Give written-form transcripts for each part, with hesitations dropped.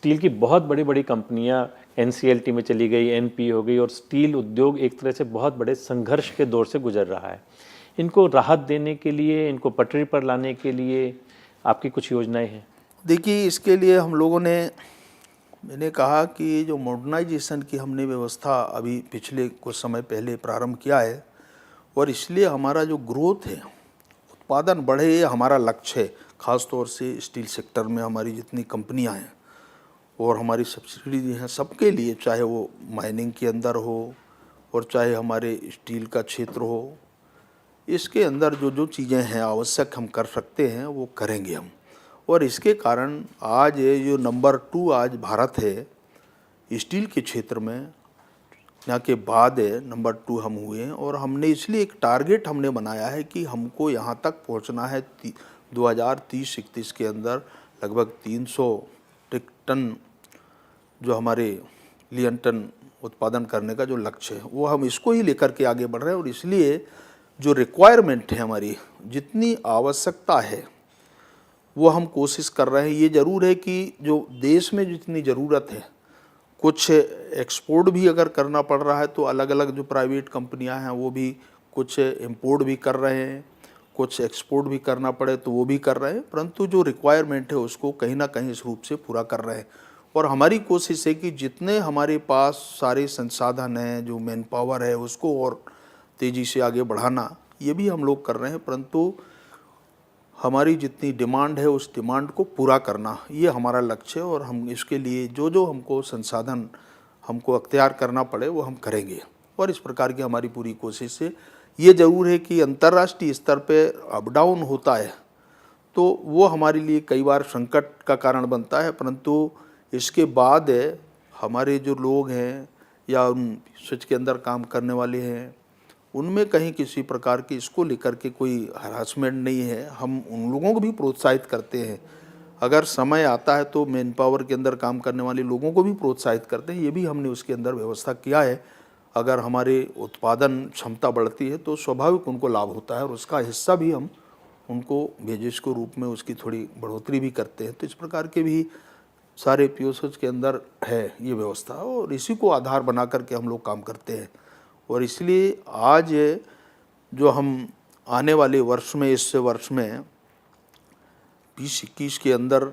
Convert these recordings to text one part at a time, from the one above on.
Steel की बहुत बड़ी-बड़ी कंपनियां एनसीएलटी में चली गई, एनपी हो गई और स्टील उद्योग एक तरह से बहुत बड़े संघर्ष के दौर से गुजर रहा है। इनको राहत देने के लिए, इनको पटरी पर लाने के लिए आपकी कुछ योजनाएं हैं? देखिए, इसके लिए हम लोगों ने मैंने कहा कि जो मॉडर्नाइजेशन की हमने व्यवस्था अभी पिछले कुछ समय पहले प्रारंभ किया है, और इसलिए हमारा जो ग्रोथ है, उत्पादन बढ़े, ये हमारा लक्ष्य है। ख़ास तौर से स्टील सेक्टर में हमारी जितनी कंपनियां हैं और हमारी सब्सिडी हैं, सबके लिए, चाहे वो माइनिंग के अंदर हो और चाहे हमारे स्टील का क्षेत्र हो, इसके अंदर जो जो चीज़ें हैं आवश्यक हम कर सकते हैं वो करेंगे हम। और इसके कारण आज ये जो नंबर 2 आज भारत है स्टील के क्षेत्र में, यहाँ के बाद नंबर 2 हम हुए हैं। और हमने इसलिए एक टारगेट हमने बनाया है कि हमको यहाँ तक पहुँचना है 2030-31 के अंदर लगभग 300 टन जो हमारे मिलियन टन उत्पादन करने का जो लक्ष्य है, वो हम इसको ही लेकर के आगे बढ़ रहे हैं। और इसलिए जो रिक्वायरमेंट है, हमारी जितनी आवश्यकता है वो हम कोशिश कर रहे हैं। ये ज़रूर है कि जो देश में जितनी ज़रूरत है, कुछ एक्सपोर्ट भी अगर करना पड़ रहा है तो अलग अलग जो प्राइवेट कंपनियां हैं वो भी कुछ इंपोर्ट भी कर रहे हैं, कुछ एक्सपोर्ट भी करना पड़े तो वो भी कर रहे हैं, परंतु जो रिक्वायरमेंट है उसको कहीं ना कहीं इस रूप से पूरा कर रहे हैं। और हमारी कोशिश है कि जितने हमारे पास सारे संसाधन हैं, जो मैन पावर है, उसको और तेज़ी से आगे बढ़ाना, ये भी हम लोग कर रहे हैं। परंतु हमारी जितनी डिमांड है उस डिमांड को पूरा करना, ये हमारा लक्ष्य है। और हम इसके लिए जो जो हमको संसाधन हमको अख्तियार करना पड़े वो हम करेंगे। और इस प्रकार की हमारी पूरी कोशिश है। ये ज़रूर है कि अंतर्राष्ट्रीय स्तर पे अप डाउन होता है तो वो हमारे लिए कई बार संकट का कारण बनता है, परंतु इसके बाद हमारे जो लोग हैं या उन स्विच के अंदर काम करने वाले हैं, उनमें कहीं किसी प्रकार की इसको लेकर के कोई हरासमेंट नहीं है। हम उन लोगों को भी प्रोत्साहित करते हैं, अगर समय आता है तो मैन पावर के अंदर काम करने वाले लोगों को भी प्रोत्साहित करते हैं। ये भी हमने उसके अंदर व्यवस्था किया है। अगर हमारे उत्पादन क्षमता बढ़ती है तो स्वाभाविक उनको लाभ होता है और उसका हिस्सा भी हम उनको वेजेस के रूप में उसकी थोड़ी बढ़ोतरी भी करते हैं। तो इस प्रकार के भी सारे पीओएस के अंदर है ये व्यवस्था, और इसी को आधार बना करके हम लोग काम करते हैं। और इसलिए आज जो हम आने वाले वर्ष में, इस वर्ष में 2021 के अंदर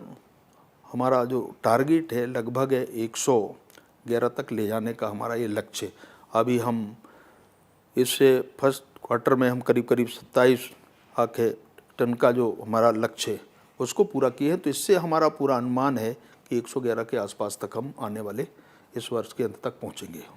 हमारा जो टारगेट है लगभग 111 तक ले जाने का हमारा ये लक्ष्य है। अभी हम इससे फर्स्ट क्वार्टर में हम करीब 27 लाख टन का जो हमारा लक्ष्य है उसको पूरा किए हैं। तो इससे हमारा पूरा अनुमान है कि 111 के आसपास तक हम आने वाले इस वर्ष के अंत तक पहुँचेंगे।